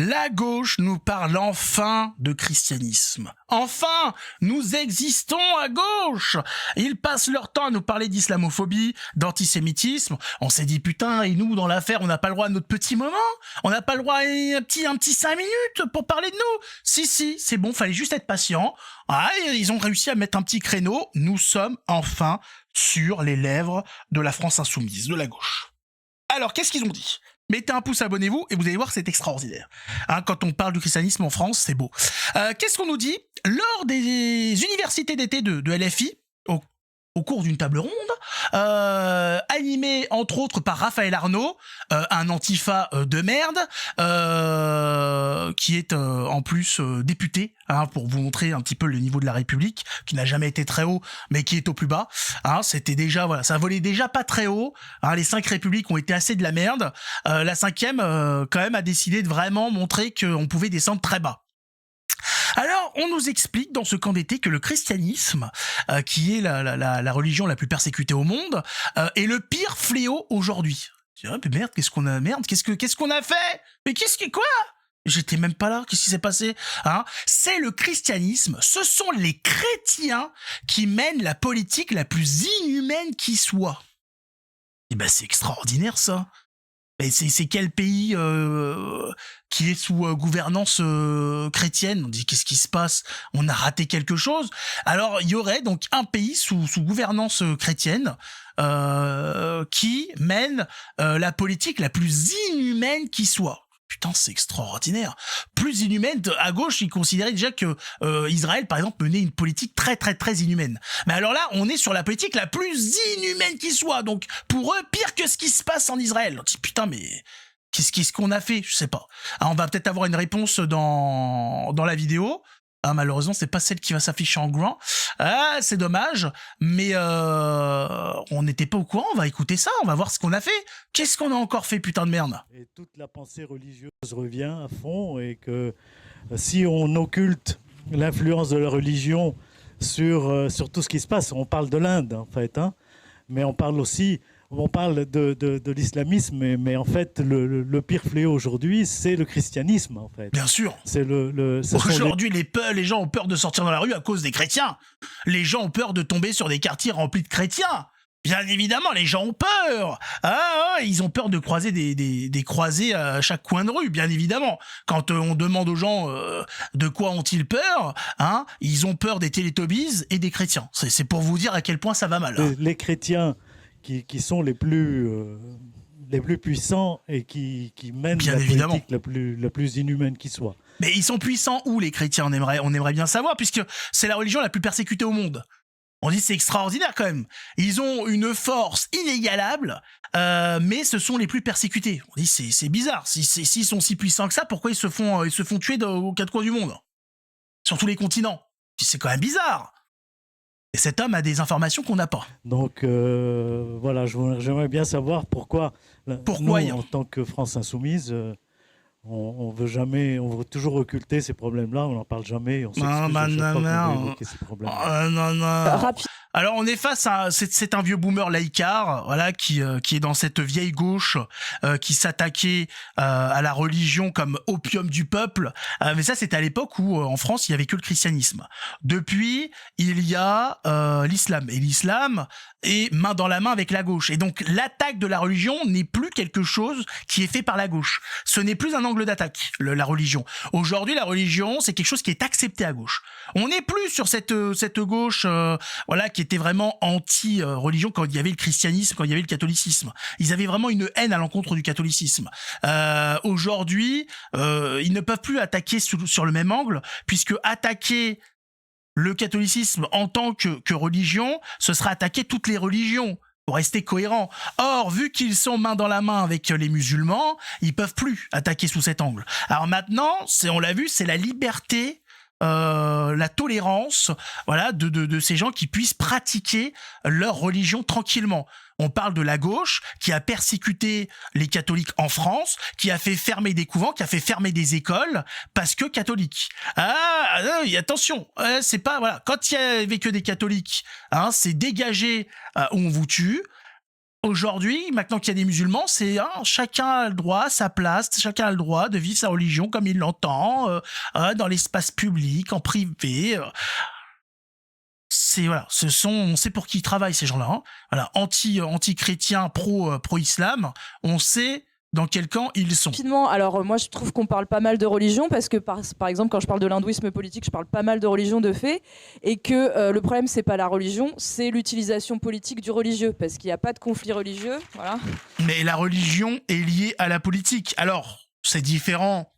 La gauche nous parle enfin de christianisme. Enfin, nous existons à gauche. Ils passent leur temps à nous parler d'islamophobie, d'antisémitisme. On s'est dit putain, et nous dans l'affaire, on n'a pas le droit à notre petit moment. On n'a pas le droit à un petit 5 minutes pour parler de nous. Si, c'est bon, fallait juste être patient. Ah, ils ont réussi à mettre un petit créneau. Nous sommes enfin sur les lèvres de la France insoumise, de la gauche. Alors, qu'est-ce qu'ils ont dit ? Mettez un pouce, abonnez-vous, et vous allez voir, c'est extraordinaire. Hein, quand on parle du christianisme en France, c'est beau. Qu'est-ce qu'on nous dit ? Lors des universités d'été de LFI, au cours d'une table ronde, animée entre autres par Raphaël Arnaud, un antifa de merde, qui est en plus député, hein, pour vous montrer un petit peu le niveau de la République, qui n'a jamais été très haut, mais qui est au plus bas. Hein, c'était déjà, voilà, ça volait déjà pas très haut. Hein, les 5 républiques ont été assez de la merde. La 5e, quand même, a décidé de vraiment montrer qu'on pouvait descendre très bas. Alors, on nous explique dans ce camp d'été que le christianisme, qui est la religion la plus persécutée au monde, est le pire fléau aujourd'hui. Je dis, ah, mais merde, qu'est-ce qu'on a fait? Mais quoi? J'étais même pas là, qu'est-ce qui s'est passé? Hein? C'est le christianisme, ce sont les chrétiens qui mènent la politique la plus inhumaine qui soit. Et ben c'est extraordinaire ça. Mais c'est quel pays qui est sous gouvernance chrétienne? On dit qu'est-ce qui se passe? On a raté quelque chose. Alors il y aurait donc un pays sous gouvernance chrétienne qui mène la politique la plus inhumaine qui soit. Putain, c'est extraordinaire. Plus inhumaine, à gauche, ils considéraient déjà que Israël, par exemple, menait une politique très, très, très inhumaine. Mais alors là, on est sur la politique la plus inhumaine qui soit. Donc, pour eux, pire que ce qui se passe en Israël. On dit, putain, mais qu'est-ce qu'on a fait? Je sais pas. Alors, on va peut-être avoir une réponse dans la vidéo. Ah, malheureusement, c'est pas celle qui va s'afficher en grand. Ah, c'est dommage, mais on n'était pas au courant. On va écouter ça, on va voir ce qu'on a fait. Qu'est-ce qu'on a encore fait, putain de merde? Et toute la pensée religieuse revient à fond, et que si on occulte l'influence de la religion sur tout ce qui se passe, on parle de l'Inde en fait, hein, mais on parle aussi... On parle de l'islamisme, mais en fait, le pire fléau aujourd'hui, c'est le christianisme, en fait. Bien sûr. C'est Aujourd'hui, les gens ont peur de sortir dans la rue à cause des chrétiens. Les gens ont peur de tomber sur des quartiers remplis de chrétiens. Bien évidemment, les gens ont peur. Ah, ils ont peur de croiser des croisés à chaque coin de rue, bien évidemment. Quand on demande aux gens de quoi ont-ils peur, hein, ils ont peur des Télétobies et des chrétiens. C'est pour vous dire à quel point ça va mal. Hein. Les chrétiens... Qui sont les plus puissants et qui mènent bien la évidemment. politique la plus inhumaine qui soit. Mais ils sont puissants où, les chrétiens? On aimerait bien savoir, puisque c'est la religion la plus persécutée au monde. On dit c'est extraordinaire quand même. Ils ont une force inégalable, mais ce sont les plus persécutés. On dit c'est bizarre. S'ils sont si puissants que ça, pourquoi ils se font tuer aux 4 coins du monde? Sur tous les continents. C'est quand même bizarre. Et cet homme a des informations qu'on n'a pas. Donc voilà, j'aimerais bien savoir pourquoi nous, en tant que France Insoumise, on veut toujours occulter ces problèmes-là, on n'en parle jamais, on s'excuse à chaque fois qu'on veut évoquer ces problèmes. Alors on est face à c'est un vieux boomer laïcard, voilà, qui est dans cette vieille gauche qui s'attaquait à la religion comme opium du peuple. Mais ça, c'était à l'époque où en France il y avait que le christianisme. Depuis, il y a l'islam, et l'islam est main dans la main avec la gauche. Et donc l'attaque de la religion n'est plus quelque chose qui est fait par la gauche. Ce n'est plus un angle d'attaque, la religion. Aujourd'hui, la religion, c'est quelque chose qui est accepté à gauche. On n'est plus sur cette gauche, voilà, qui était vraiment anti-religion quand il y avait le christianisme, quand il y avait le catholicisme. Ils avaient vraiment une haine à l'encontre du catholicisme. Aujourd'hui, ils ne peuvent plus attaquer sur le même angle, puisque attaquer le catholicisme en tant que religion, ce sera attaquer toutes les religions. Pour rester cohérent. Or, vu qu'ils sont main dans la main avec les musulmans, ils peuvent plus attaquer sous cet angle. Alors maintenant, on l'a vu, c'est la liberté, la tolérance, voilà, de ces gens qui puissent pratiquer leur religion tranquillement. On parle de la gauche qui a persécuté les catholiques en France, qui a fait fermer des couvents, qui a fait fermer des écoles parce que catholiques. Ah, attention, c'est pas, voilà, quand il y avait que des catholiques, hein, c'est dégagé, on vous tue. aujourd'hui, maintenant qu'il y a des musulmans, c'est chacun a le droit à sa place, chacun a le droit de vivre sa religion comme il l'entend, dans l'espace public, en privé. C'est voilà, on sait pour qui ils travaillent ces gens-là. Voilà, anti-chrétiens, pro-islam, on sait dans quel camp ils sont. Rapidement, alors moi je trouve qu'on parle pas mal de religion parce que par exemple quand je parle de l'hindouisme politique, je parle pas mal de religion de fait et que le problème c'est pas la religion, c'est l'utilisation politique du religieux parce qu'il n'y a pas de conflit religieux. Voilà. Mais la religion est liée à la politique. Alors, c'est différent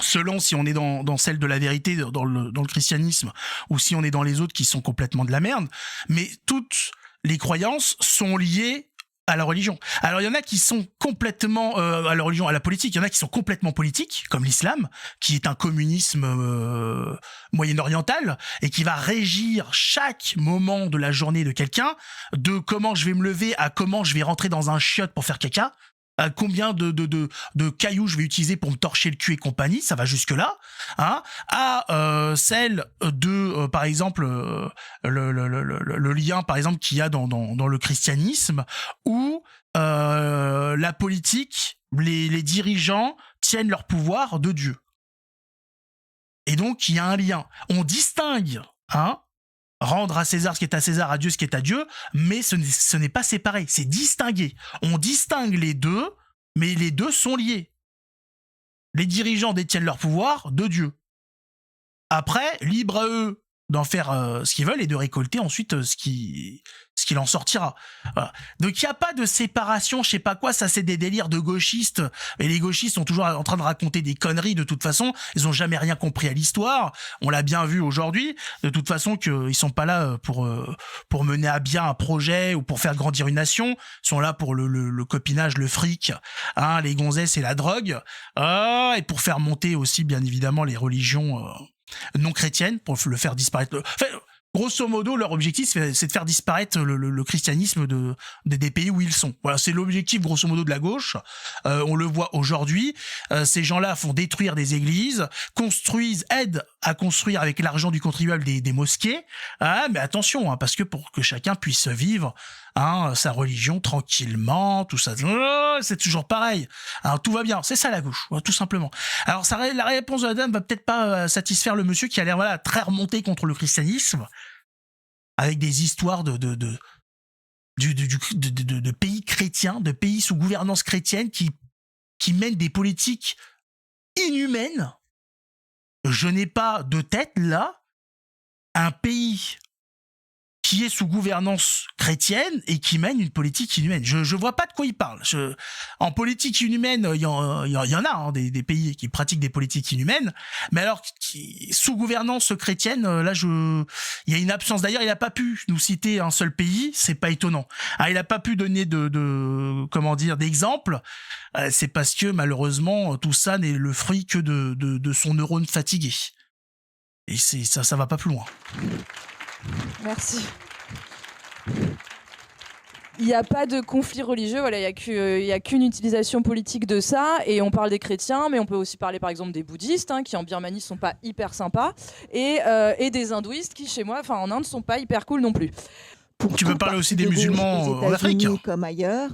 selon si on est dans celle de la vérité, dans le christianisme, ou si on est dans les autres qui sont complètement de la merde. Mais toutes les croyances sont liées à la religion. Alors il y en a qui sont complètement à la religion, à la politique. Il y en a qui sont complètement politiques, comme l'islam, qui est un communisme moyen-oriental et qui va régir chaque moment de la journée de quelqu'un, de comment je vais me lever à comment je vais rentrer dans un chiotte pour faire caca. À combien de cailloux je vais utiliser pour me torcher le cul et compagnie, ça va jusque là, à celle de par exemple le lien par exemple qu'il y a dans le christianisme où la politique, les dirigeants tiennent leur pouvoir de Dieu, et donc il y a un lien, on distingue rendre à César ce qui est à César, à Dieu ce qui est à Dieu, mais ce n'est pas séparé, c'est distingué. On distingue les deux, mais les deux sont liés. Les dirigeants détiennent leur pouvoir de Dieu. Après, libre à eux d'en faire ce qu'ils veulent et de récolter ensuite ce qu'il en sortira. Voilà. Donc il n'y a pas de séparation, je sais pas quoi, ça c'est des délires de gauchistes, et les gauchistes sont toujours en train de raconter des conneries de toute façon, ils ont jamais rien compris à l'histoire, on l'a bien vu aujourd'hui, de toute façon qu'ils sont pas là pour mener à bien un projet ou pour faire grandir une nation, ils sont là pour le copinage, le fric, les gonzesses et la drogue, et pour faire monter aussi bien évidemment les religions non chrétiennes, pour le faire disparaître. Enfin, grosso modo, leur objectif, c'est de faire disparaître le christianisme des pays où ils sont. Voilà, c'est l'objectif, grosso modo, de la gauche. On le voit aujourd'hui. Ces gens-là font détruire des églises, aident à construire avec l'argent du contribuable des mosquées. Mais attention, parce que pour que chacun puisse vivre sa religion tranquillement, tout ça, c'est toujours pareil. Alors tout va bien, c'est ça la gauche, tout simplement. Alors la réponse de la dame va peut-être pas satisfaire le monsieur qui a l'air très remonté contre le christianisme, avec des histoires de pays chrétiens, de pays sous gouvernance chrétienne qui mènent des politiques inhumaines. Je n'ai pas de tête là, un pays qui est sous gouvernance chrétienne et qui mène une politique inhumaine. Je vois pas de quoi il parle. En politique inhumaine, il y en a des pays qui pratiquent des politiques inhumaines, mais alors sous gouvernance chrétienne, là il y a une absence. D'ailleurs, il a pas pu nous citer un seul pays, c'est pas étonnant. Il a pas pu donner d'exemple. C'est parce que malheureusement tout ça n'est le fruit que de son neurone fatigué. Et ça va pas plus loin. Merci. Il n'y a pas de conflit religieux, voilà, il y a qu'une utilisation politique de ça, et on parle des chrétiens, mais on peut aussi parler par exemple des bouddhistes, qui en Birmanie sont pas hyper sympas, et des hindouistes qui chez moi, en Inde, sont pas hyper cool non plus. Tu peux parler aussi des musulmans en Afrique, comme ailleurs.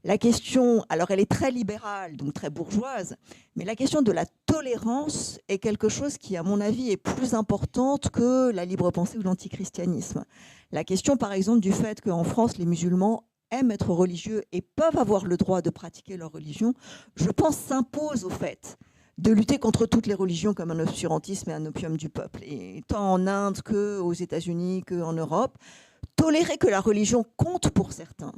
La question, alors elle est très libérale, donc très bourgeoise, mais la question de la tolérance est quelque chose qui, à mon avis, est plus importante que la libre pensée ou l'antichristianisme. La question, par exemple, du fait qu'en France, les musulmans aiment être religieux et peuvent avoir le droit de pratiquer leur religion, je pense s'impose au fait de lutter contre toutes les religions comme un obscurantisme et un opium du peuple. Et tant en Inde qu'aux États-Unis qu'en Europe, tolérer que la religion compte pour certains,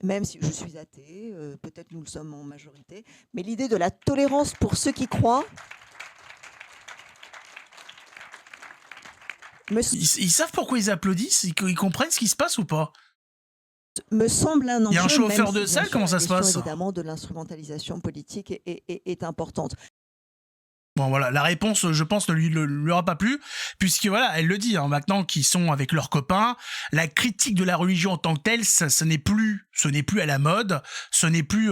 même si je suis athée, peut-être nous le sommes en majorité, mais l'idée de la tolérance pour ceux qui croient... Ils savent pourquoi ils applaudissent, ils comprennent ce qui se passe ou pas? Me semble un enjeu. Il y a un chauffeur de de salle, comment ça se passe? Évidemment, de l'instrumentalisation politique est importante. Bon voilà, la réponse, je pense, ne lui aura pas plu, puisque voilà, elle le dit, hein, maintenant qu'ils sont avec leurs copains, la critique de la religion en tant que telle, ce n'est plus à la mode, ce n'est plus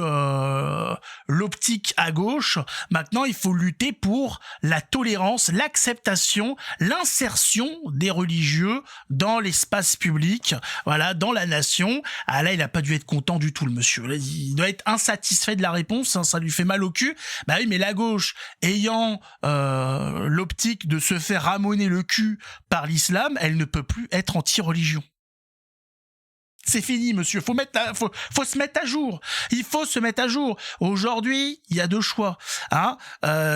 l'optique à gauche. Maintenant, il faut lutter pour la tolérance, l'acceptation, l'insertion des religieux dans l'espace public, voilà, dans la nation. Ah là, il a pas dû être content du tout, le monsieur. Là, il doit être insatisfait de la réponse, hein, ça lui fait mal au cul. Bah oui, mais la gauche, ayant l'optique de se faire ramoner le cul par l'islam, elle ne peut plus être anti-religion. C'est fini, monsieur. Faut se mettre à jour. Il faut se mettre à jour. Aujourd'hui, il y a deux choix. Hein,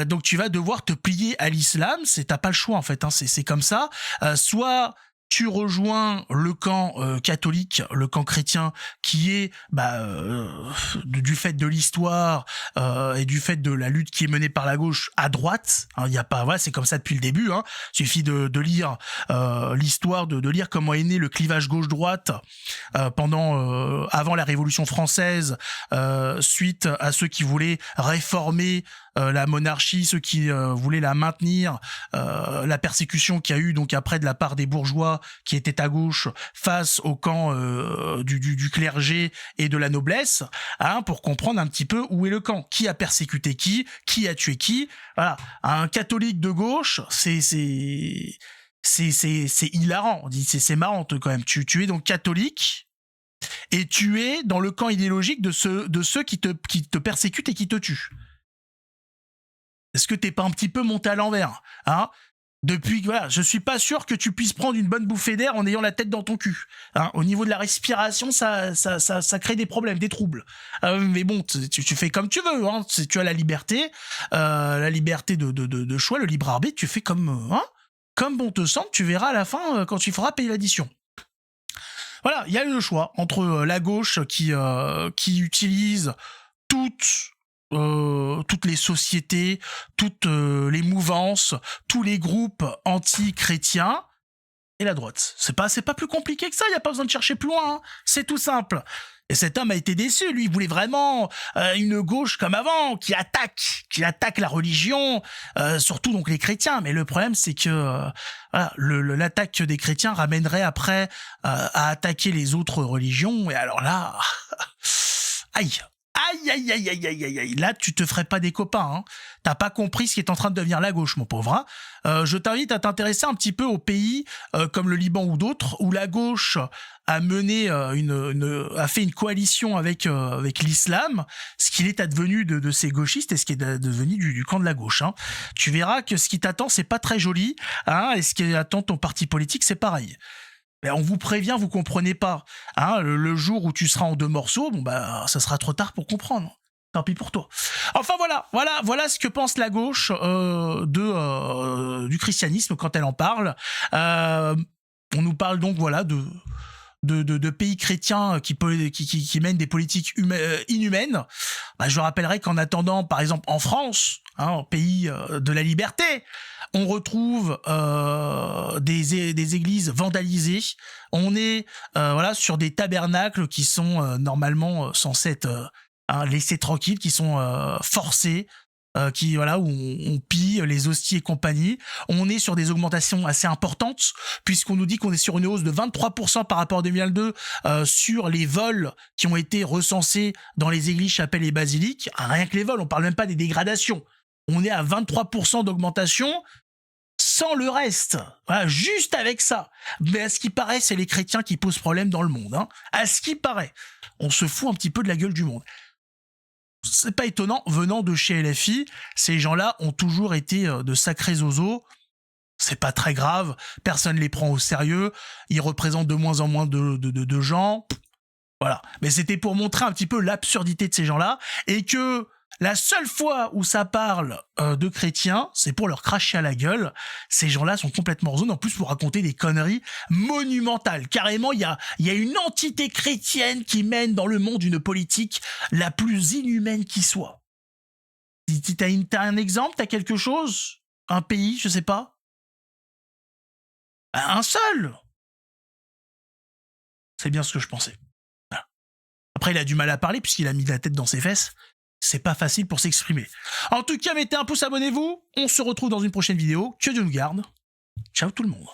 donc tu vas devoir te plier à l'islam. T'as pas le choix en fait. Hein, c'est comme ça. Soit tu rejoins le camp catholique, le camp chrétien, qui est du fait de l'histoire et du fait de la lutte qui est menée par la gauche à droite. Hein, il y a pas, voilà, c'est comme ça depuis le début. Hein. Il suffit de lire l'histoire, de lire comment est né le clivage gauche-droite avant la Révolution française, suite à ceux qui voulaient réformer la monarchie, ceux qui voulaient la maintenir, la persécution qu'il y a eu donc après de la part des bourgeois qui étaient à gauche face au camp du clergé et de la noblesse, hein, pour comprendre un petit peu où est le camp, qui a persécuté qui a tué qui. Voilà, un catholique de gauche, c'est hilarant, c'est marrant quand même. Tu es donc catholique et tu es dans le camp idéologique de ceux qui te persécutent et qui te tuent. Est-ce que t'es pas un petit peu monté à l'envers, hein? Depuis, voilà, je suis pas sûr que tu puisses prendre une bonne bouffée d'air en ayant la tête dans ton cul. Hein, au niveau de la respiration, ça crée des problèmes, des troubles. Mais bon, tu fais comme tu veux. Hein, tu as la liberté de choix, le libre arbitre. Tu fais comme bon te semble. Tu verras à la fin quand tu feras payer l'addition. Voilà, il y a le choix entre la gauche qui utilise toutes les sociétés, toutes les mouvances, tous les groupes anti-chrétiens, et la droite. C'est pas plus compliqué que ça, il n'y a pas besoin de chercher plus loin, hein. C'est tout simple. Et cet homme a été déçu, lui, il voulait vraiment une gauche comme avant, qui attaque la religion, surtout donc les chrétiens. Mais le problème, c'est que l'attaque des chrétiens ramènerait après à attaquer les autres religions, et alors là, aïe. Aïe, là tu te ferais pas des copains, hein. T'as pas compris ce qui est en train de devenir la gauche, mon pauvre, hein. Je t'invite à t'intéresser un petit peu aux pays comme le Liban ou d'autres, où la gauche a mené a fait une coalition avec l'islam, ce qu'il est advenu de ces gauchistes et ce qui est devenu du camp de la gauche, hein. Tu verras que ce qui t'attend, c'est pas très joli, hein, et ce qui attend ton parti politique, c'est pareil. Mais on vous prévient, vous comprenez pas. Hein, le jour où tu seras en deux morceaux, ça sera trop tard pour comprendre. Tant pis pour toi. Enfin voilà ce que pense la gauche du christianisme quand elle en parle. On nous parle donc de pays chrétiens qui mènent des politiques inhumaines. Je rappellerai qu'en attendant, par exemple en France, hein, pays de la liberté, on retrouve des églises vandalisées. On est sur des tabernacles qui sont normalement censés être laissés tranquilles, qui sont forcés, où on pille les hosties et compagnie. On est sur des augmentations assez importantes, puisqu'on nous dit qu'on est sur une hausse de 23% par rapport à 2022 sur les vols qui ont été recensés dans les églises, chapelles et basiliques. Rien que les vols, on parle même pas des dégradations. On est à 23% d'augmentation sans le reste. Voilà, juste avec ça. Mais à ce qui paraît, c'est les chrétiens qui posent problème dans le monde. Hein. À ce qui paraît. On se fout un petit peu de la gueule du monde. C'est pas étonnant, venant de chez LFI, ces gens-là ont toujours été de sacrés zozos. C'est pas très grave, personne les prend au sérieux, ils représentent de moins en moins de gens. Voilà. Mais c'était pour montrer un petit peu l'absurdité de ces gens-là, et que la seule fois où ça parle de chrétiens, c'est pour leur cracher à la gueule. Ces gens-là sont complètement hors zone, en plus pour raconter des conneries monumentales. Carrément, il y a une entité chrétienne qui mène dans le monde une politique la plus inhumaine qui soit. T'as un exemple, t'as quelque chose? Un pays, je sais pas? Un seul? C'est bien ce que je pensais. Voilà. Après, il a du mal à parler puisqu'il a mis la tête dans ses fesses. c'est pas facile pour s'exprimer. En tout cas, mettez un pouce, abonnez-vous. On se retrouve dans une prochaine vidéo. Que Dieu nous garde. Ciao tout le monde.